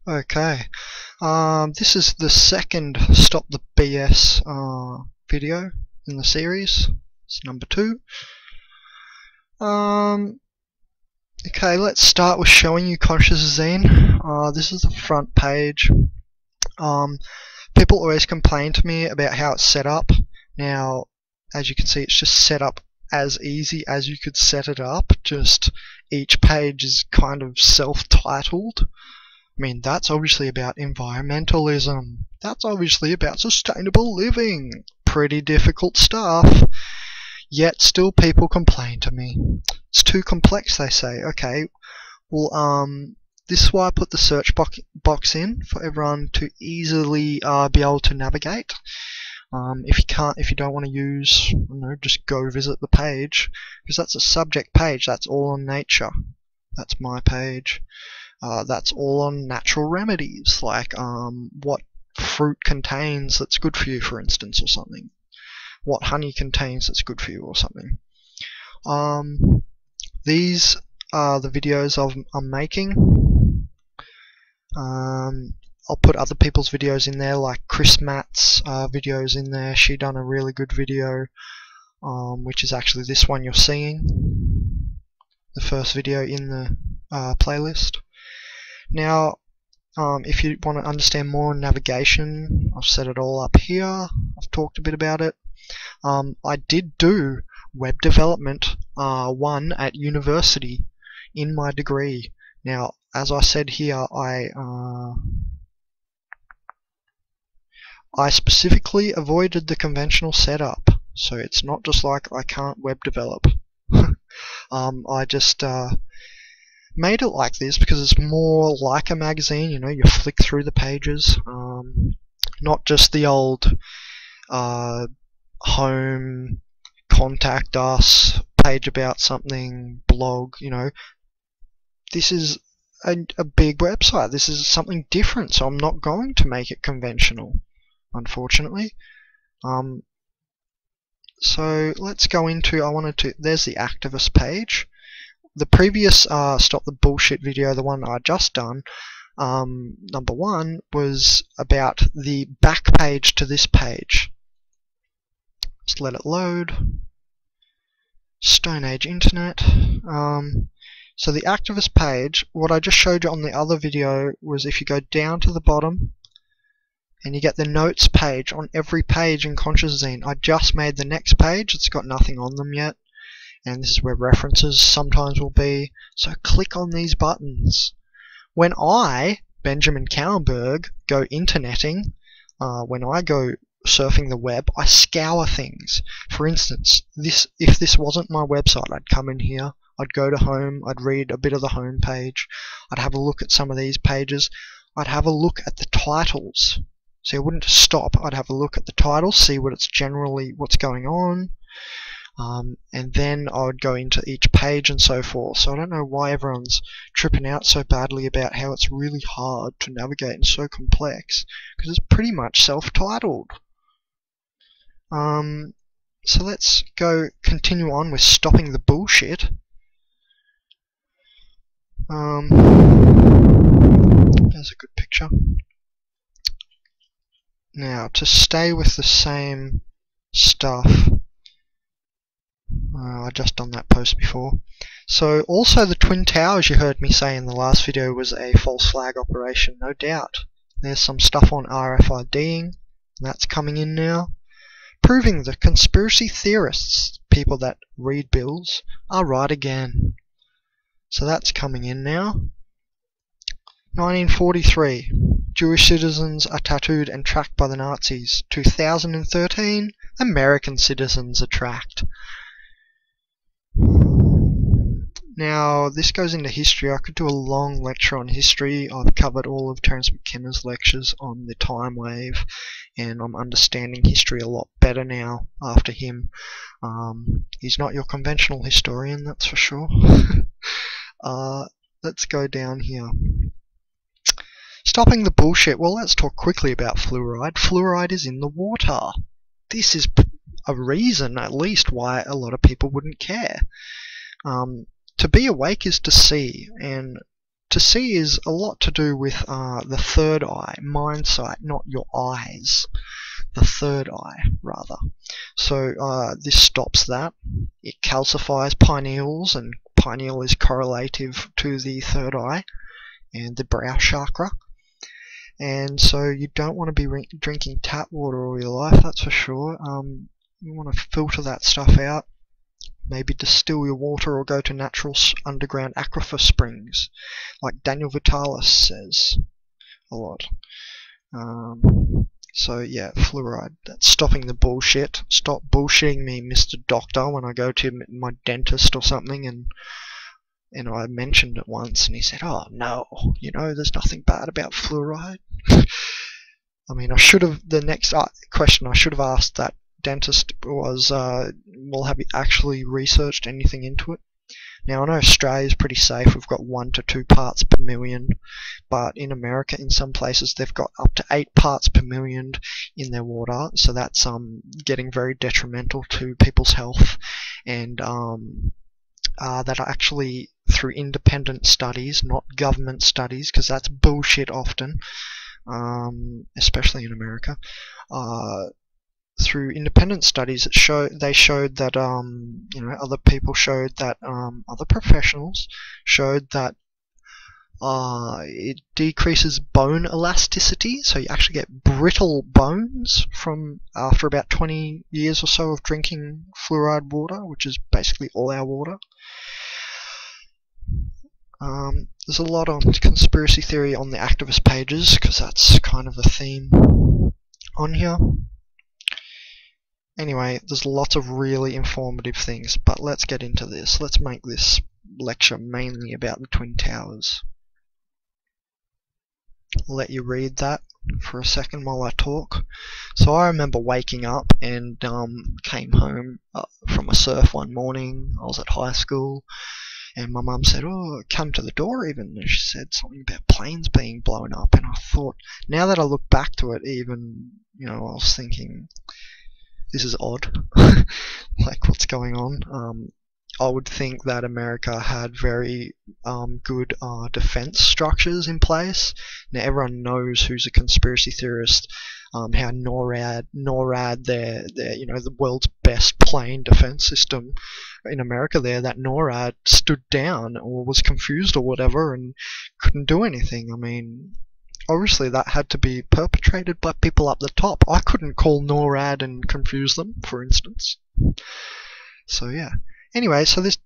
Okay, this is the second Stop the BS video in the series. It's number 2. Okay, let's start with showing you Conscious Zine. This is the front page. People always complain to me about how it's set up. Now, as you can see, it's just set up as easy as you could set it up. Just each page is kind of self-titled. I mean, that's obviously about environmentalism. That's obviously about sustainable living. Pretty difficult stuff. Yet still people complain to me. It's too complex, they say. Okay, well, this is why I put the search box in for everyone to easily be able to navigate. If you don't want to use, just go visit the page, because that's a subject page. That's all on nature. That's my page. That's all on natural remedies, like what fruit contains that's good for you, for instance, or something. What honey contains that's good for you, or something. These are the videos I'm making. I'll put other people's videos in there, like Chris Matt's videos in there. She done a really good video, which is actually this one you're seeing, the first video in the playlist. Now, if you want to understand more navigation, I've set it all up here. I've talked a bit about it. I did do web development 1 at university in my degree. Now, as I said here, I specifically avoided the conventional setup, so it's not just like I can't web develop. I just made it like this because it's more like a magazine. You flick through the pages, not just the old home, contact us, page about something, blog. This is a big website. This is something different, so I'm not going to make it conventional, unfortunately. So let's go into, there's the activist page. The previous Stop the Bullshit video, the one I just done, number 1, was about the back page to this page. Just let it load. Stone Age Internet. So the activist page, what I just showed you on the other video was if you go down to the bottom and you get the notes page on every page in Conscious Zine. I just made the next page. It's got nothing on them yet. And this is where references sometimes will be. So click on these buttons. When I, Benjamin Cowenberg, go interneting, when I go surfing the web, I scour things. For instance, if this wasn't my website, I'd come in here, I'd go to home, I'd read a bit of the home page, I'd have a look at some of these pages, I'd have a look at the titles. So I wouldn't stop, I'd have a look at the titles, see what's going on, and then I would go into each page and so forth. So I don't know why everyone's tripping out so badly about how it's really hard to navigate and so complex, because it's pretty much self-titled. So let's continue on with stopping the bullshit. There's a good picture. Now, to stay with the same stuff, I just done that post before. So also the Twin Towers, you heard me say in the last video, was a false flag operation, no doubt. There's some stuff on RFIDing, that's coming in now, proving the conspiracy theorists, people that read bills, are right again. So that's coming in now. 1943, Jewish citizens are tattooed and tracked by the Nazis. 2013, American citizens are tracked. Now, this goes into history. I could do a long lecture on history. I've covered all of Terence McKenna's lectures on the time wave, and I'm understanding history a lot better now after him. He's not your conventional historian, that's for sure. Let's go down here. Stopping the bullshit. Well, let's talk quickly about fluoride. Fluoride is in the water. This is a reason, at least, why a lot of people wouldn't care. To be awake is to see, and to see is a lot to do with the third eye, mind sight, not your eyes. The third eye, rather. So this stops that. It calcifies pineals, and pineal is correlative to the third eye and the brow chakra. And so you don't want to be drinking tap water all your life, that's for sure. You want to filter that stuff out. Maybe distill your water or go to natural underground aquifer springs, like Daniel Vitalis says a lot. So yeah, fluoride. That's stopping the bullshit. Stop bullshitting me, Mr. Doctor, when I go to my dentist or something, and I mentioned it once, and he said, "Oh no, there's nothing bad about fluoride." I mean, the next question I should have asked that dentist was, well, have you actually researched anything into it? Now, I know Australia's pretty safe. We've got 1 to 2 parts per million, but in America, in some places, they've got up to 8 parts per million in their water. So that's getting very detrimental to people's health, and that are actually through independent studies, not government studies, because that's bullshit often, especially in America. Through independent studies, they showed that other people showed that other professionals showed that it decreases bone elasticity, so you actually get brittle bones from after about 20 years or so of drinking fluoride water, which is basically all our water. There's a lot on conspiracy theory on the activist pages, because that's kind of the theme on here. Anyway, there's lots of really informative things, but let's get into this. Let's make this lecture mainly about the Twin Towers. I'll let you read that for a second while I talk. So I remember waking up and came home from a surf one morning. I was at high school, and my mum said, "Oh, come to the door even." And she said something about planes being blown up, and I thought, now that I look back to it, even, I was thinking, this is odd. Like, what's going on? I would think that America had very good defense structures in place. Now, everyone knows who's a conspiracy theorist, how NORAD, they're the world's best plane defense system in America there, that NORAD stood down or was confused or whatever and couldn't do anything. I mean, obviously that had to be perpetrated by people up the top. I couldn't call NORAD and confuse them, for instance. So yeah. Anyway, so this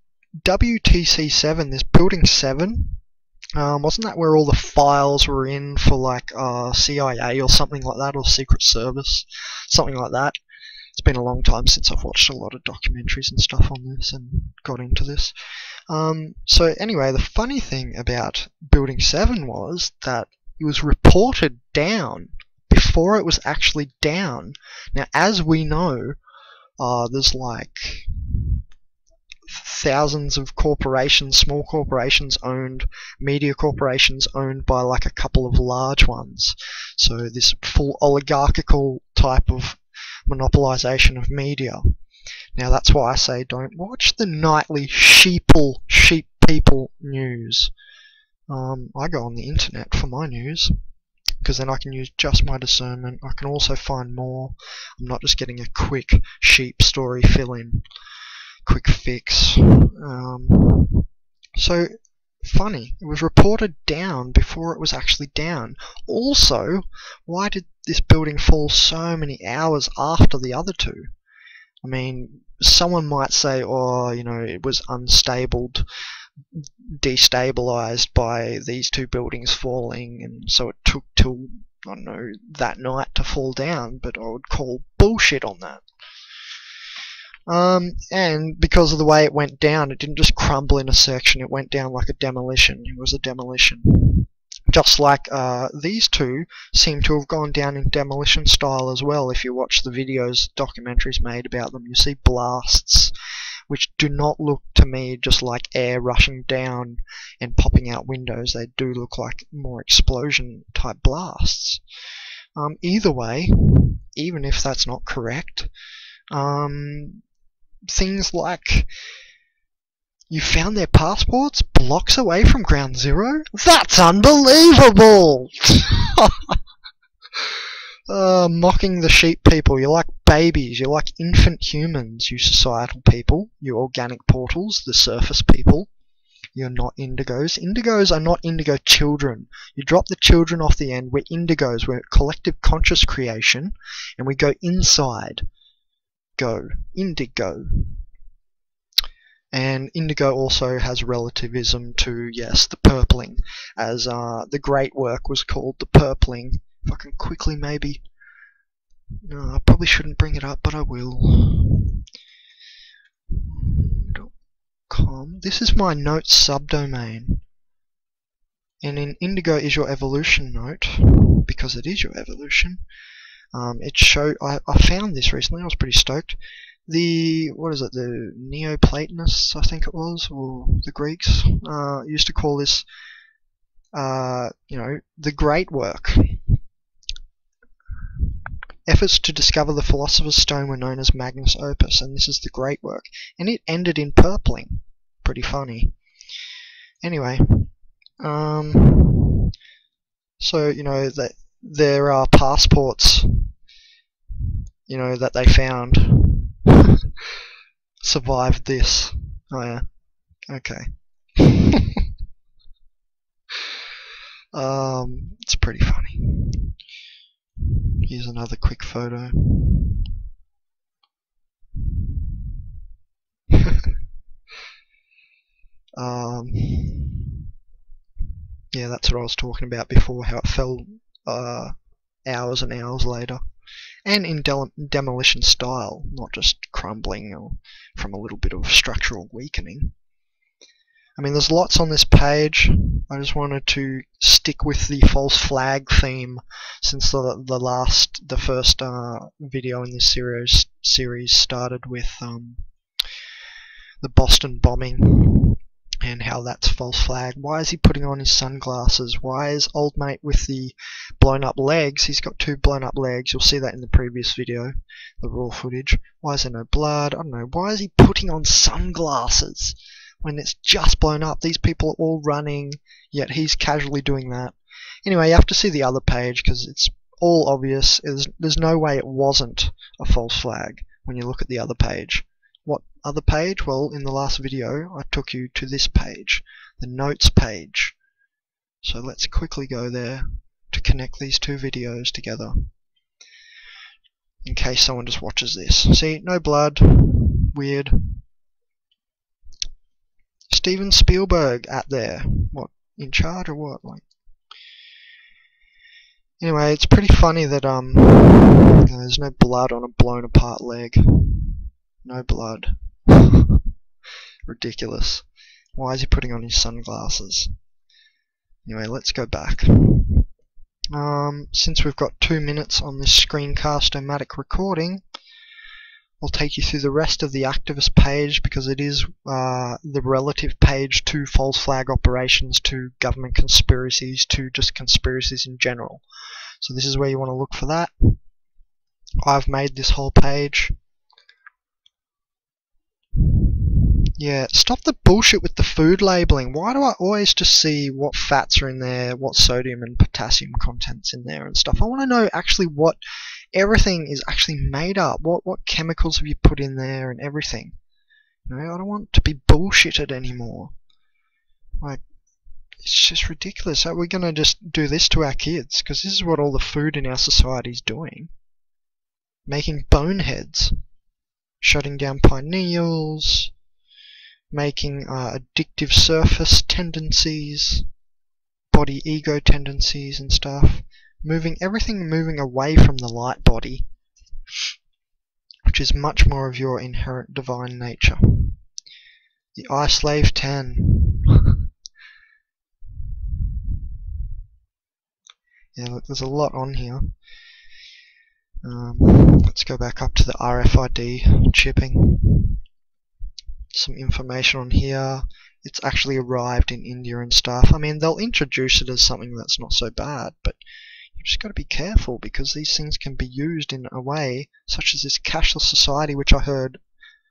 WTC7, this Building 7, wasn't that where all the files were in for, like, CIA or something like that, or Secret Service? Something like that. It's been a long time since I've watched a lot of documentaries and stuff on this and got into this. So anyway, the funny thing about Building 7 was that it was reported down before it was actually down. Now, as we know, there's like thousands of corporations, small corporations owned, media corporations owned by like a couple of large ones. So this full oligarchical type of monopolization of media. Now that's why I say don't watch the nightly sheep people news. I go on the internet for my news, because then I can use just my discernment. I can also find more. I'm not just getting a quick sheep story fill-in, quick fix. So funny, it was reported down before it was actually down. Also, why did this building fall so many hours after the other two? I mean, someone might say, oh, it was destabilized by these two buildings falling, and so it took till, I don't know, that night to fall down, but I would call bullshit on that. And because of the way it went down, it didn't just crumble in a section, it went down like a demolition. It was a demolition. Just like these two seem to have gone down in demolition style as well. If you watch the videos, documentaries made about them, you see blasts which do not look to me just like air rushing down and popping out windows. They do look like more explosion type blasts. Either way, even if that's not correct, things like You found their passports blocks away from ground zero? That's unbelievable! Mocking the sheep people. You're like babies. You're like infant humans, you societal people. You organic portals, the surface people. You're not indigos. Indigos are not indigo children. You drop the children off the end. We're indigos. We're collective conscious creation. And we go inside. Go. Indigo. And indigo also has relativism to, yes, the purpling. As the great work was called the purpling. If I can quickly maybe... No, I probably shouldn't bring it up, but I will. This is my notes subdomain. And in indigo is your evolution note, because it is your evolution. I found this recently, I was pretty stoked. The Neoplatonists, I think it was, or the Greeks, used to call this, the great work. Efforts to discover the Philosopher's Stone were known as Magnus Opus, and this is the great work. And it ended in purpling. Pretty funny. Anyway, so, that there are passports, that they found survived this. Oh yeah. Okay. It's pretty funny. Here's another quick photo. Yeah, that's what I was talking about before, how it fell hours and hours later. And in demolition style, not just crumbling or from a little bit of structural weakening. I mean, there's lots on this page. I just wanted to stick with the false flag theme since the first video in this series started with the Boston bombing and how that's false flag. Why is he putting on his sunglasses? Why is old mate with the blown up legs? He's got 2 blown up legs. You'll see that in the previous video, the raw footage. Why is there no blood? I don't know. Why is he putting on sunglasses when it's just blown up? These people are all running, yet he's casually doing that. Anyway, you have to see the other page because it's all obvious. There's no way it wasn't a false flag when you look at the other page. What other page? Well, in the last video I took you to this page, the notes page. So let's quickly go there to connect these 2 videos together in case someone just watches this. See, no blood, weird. Steven Spielberg at there. What, in charge or what? Like, anyway, it's pretty funny that there's no blood on a blown apart leg. No blood. Ridiculous. Why is he putting on his sunglasses? Anyway, let's go back. Since we've got 2 minutes on this screencast-o-matic recording, I'll take you through the rest of the activist page because it is the relative page to false flag operations, to government conspiracies, to just conspiracies in general. So this is where you want to look for that. I've made this whole page. Yeah, stop the bullshit with the food labeling. Why do I always just see what fats are in there, what sodium and potassium contents in there and stuff? I want to know actually what everything is actually made up. What chemicals have you put in there and everything? I don't want to be bullshitted anymore. Like, it's just ridiculous. Are we going to just do this to our kids? Because this is what all the food in our society is doing. Making boneheads. Shutting down pineals. Making addictive surface tendencies, body ego tendencies and stuff, everything moving away from the light body, which is much more of your inherent divine nature. The I Slave 10. Yeah, look, there's a lot on here. Let's go back up to the RFID chipping. Some information on here. It's actually arrived in India and stuff. I mean, they'll introduce it as something that's not so bad, but you just got to be careful because these things can be used in a way such as this cashless society, which I heard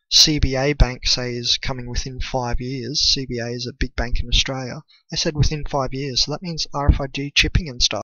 CBA Bank say is coming within 5 years. CBA is a big bank in Australia. They said within 5 years, so that means RFID chipping and stuff.